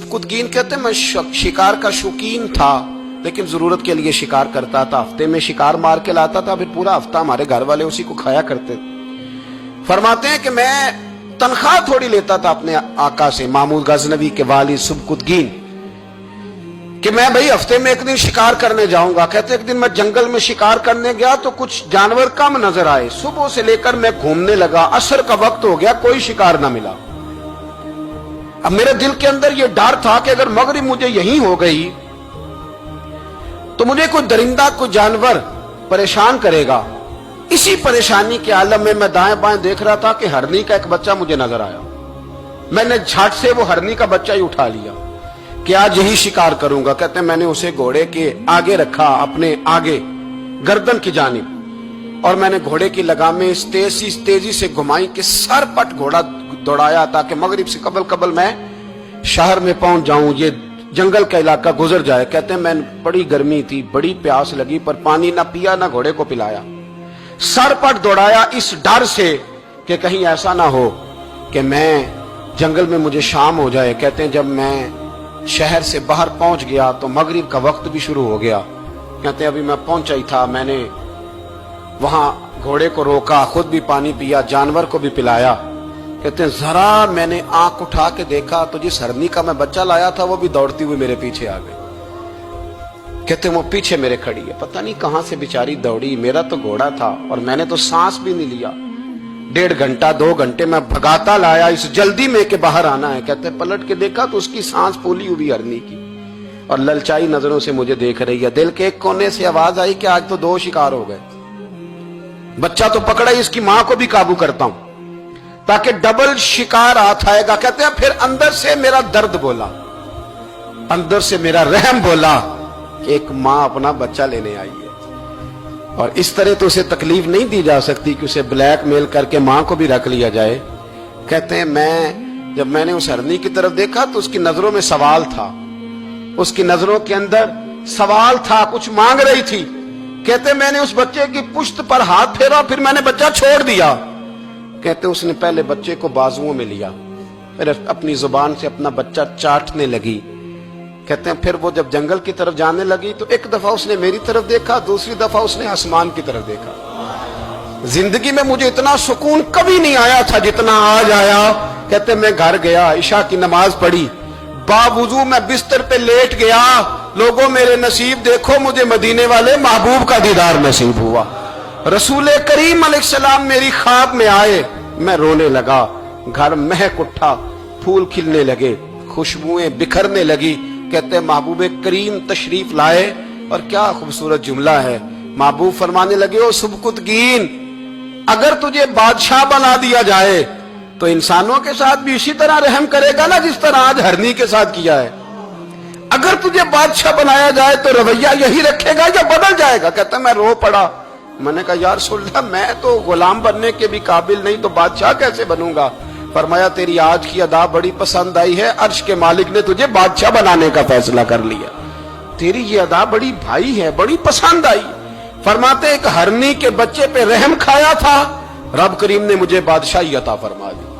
कुतगीन कहते मैं शिकार का शौकीन था, लेकिन जरूरत के लिए शिकार करता था। हफ्ते में शिकार मार के लाता था, फिर पूरा हफ्ता हमारे घर वाले उसी को खाया करते। फरमाते हैं कि मैं तनख्वाह थोड़ी लेता था अपने आका से, महमूद गजनवी के वालिद सुबकुतगीन, कि मैं भाई हफ्ते में एक दिन शिकार करने जाऊंगा। कहते एक दिन मैं जंगल में शिकार करने गया तो कुछ जानवर कम नजर आए। सुबह से लेकर मैं घूमने लगा, असर का वक्त हो गया, कोई शिकार ना मिला। अब मेरे दिल के अंदर यह डर था कि अगर मगरिब मुझे यहीं हो गई तो मुझे कोई दरिंदा, कोई जानवर परेशान करेगा। इसी परेशानी के आलम में मैं दाएं बाएं देख रहा था कि हरनी का एक बच्चा मुझे नजर आया। मैंने झट से वो हरनी का बच्चा ही उठा लिया कि आज यही शिकार करूंगा। कहते हैं मैंने उसे घोड़े के आगे रखा, अपने आगे गर्दन की जानिब, और मैंने घोड़े की लगामें इस तेजी से घुमाई कि सर पट घोड़ा दौड़ाया ताकि मगरिब से कबल मैं शहर में पहुंच जाऊं, ये जंगल का इलाका गुजर जाए। कहते हैं मैं बड़ी गर्मी थी, बड़ी प्यास लगी, पर पानी ना पिया ना घोड़े को पिलाया। सर पट दौड़ाया इस डर से कि कहीं ऐसा ना हो कि मैं जंगल में मुझे शाम हो जाए। कहते हैं जब मैं शहर से बाहर पहुंच गया तो मगरिब का वक्त भी शुरू हो गया। कहते हैं अभी मैं पहुंचा ही था, मैंने वहां घोड़े को रोका, खुद भी पानी पिया, जानवर को भी पिलाया। कहते हैं जरा मैंने आंख उठा के देखा तो जिस हरनी का मैं बच्चा लाया था वो भी दौड़ती हुई मेरे पीछे आ गई। कहते हैं वो पीछे मेरे खड़ी है, पता नहीं कहां से बेचारी दौड़ी। मेरा तो घोड़ा था और मैंने तो सांस भी नहीं लिया। 1.5 घंटा 2 घंटे मैं भगाता लाया इस जल्दी में के बाहर आना है। कहते हैं पलट के देखा तो उसकी सांस फूली हुई हरनी की और ललचाई नजरों से मुझे देख रही है। दिल के एक कोने से आवाज आई कि आज तो 2 शिकार हो गए। बच्चा तो पकड़ा ही, इसकी मां को भी काबू करता हूं ताकि डबल शिकार हाथ आएगा। कहते हैं फिर अंदर से मेरा दर्द बोला, अंदर से मेरा रहम बोला कि एक मां अपना बच्चा लेने आई है और इस तरह तो उसे तकलीफ नहीं दी जा सकती कि उसे ब्लैकमेल करके मां को भी रख लिया जाए। कहते हैं जब मैंने उस हरनी की तरफ देखा तो उसकी नजरों में सवाल था, उसकी नजरों के अंदर सवाल था, कुछ मांग रही थी। कहते मैंने उस बच्चे की पुश्त पर हाथ फेरा, फिर मैंने बच्चा छोड़ दिया। कहते उसने पहले बच्चे को बाजुओं में लिया, फिर अपनी जुबान से अपना बच्चा चाटने लगी। कहते हैं फिर वो जब जंगल की तरफ जाने लगी तो एक दफा उसने मेरी तरफ देखा, दूसरी दफा उसने आसमान की तरफ देखा। जिंदगी में मुझे इतना सुकून कभी नहीं आया था जितना आज आया। कहते मैं घर गया, इशा की नमाज पढ़ी, बावुजू मैं बिस्तर पे लेट गया। लोगों मेरे नसीब देखो, मुझे मदीने वाले महबूब का दीदार नसीब हुआ। रसूल करीम अलैहिस्सलाम मेरी ख्वाब में आए, मैं रोने लगा। घर महक उठा, फूल खिलने लगे, खुशबुएं बिखरने लगी। कहते महबूब करीम तशरीफ लाए और क्या खूबसूरत जुमला है। महबूब फरमाने लगे ओ सुबकुतगीन, अगर तुझे बादशाह बना दिया जाए तो इंसानों के साथ भी इसी तरह रहम करेगा ना जिस तरह आज हरनी के साथ किया है। अगर तुझे बादशाह बनाया जाए तो रवैया यही रखेगा या बदल जाएगा। कहता मैं रो पड़ा, मैंने कहा यार सुल्ला मैं तो गुलाम बनने के भी काबिल नहीं, तो बादशाह कैसे बनूंगा। फरमाया तेरी आज की अदा बड़ी पसंद आई है, अर्श के मालिक ने तुझे बादशाह बनाने का फैसला कर लिया। तेरी ये अदा बड़ी भाई है, बड़ी पसंद आई। फरमाते एक हरनी के बच्चे पे रहम खाया था, रब करीम ने मुझे बादशाही अता फरमा दी।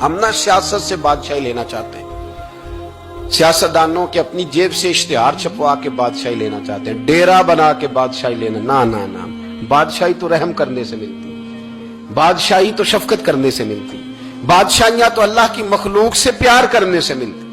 हम ना सियासत से बादशाही लेना चाहते हैं, सियासतदानों के अपनी जेब से इश्तिहार छपवा के बादशाही लेना चाहते हैं, डेरा बना के बादशाही लेना। ना ना ना, बादशाही तो रहम करने से मिलती, बादशाही तो शफकत करने से मिलती, बादशाहियां तो अल्लाह की मखलूक से प्यार करने से मिलती।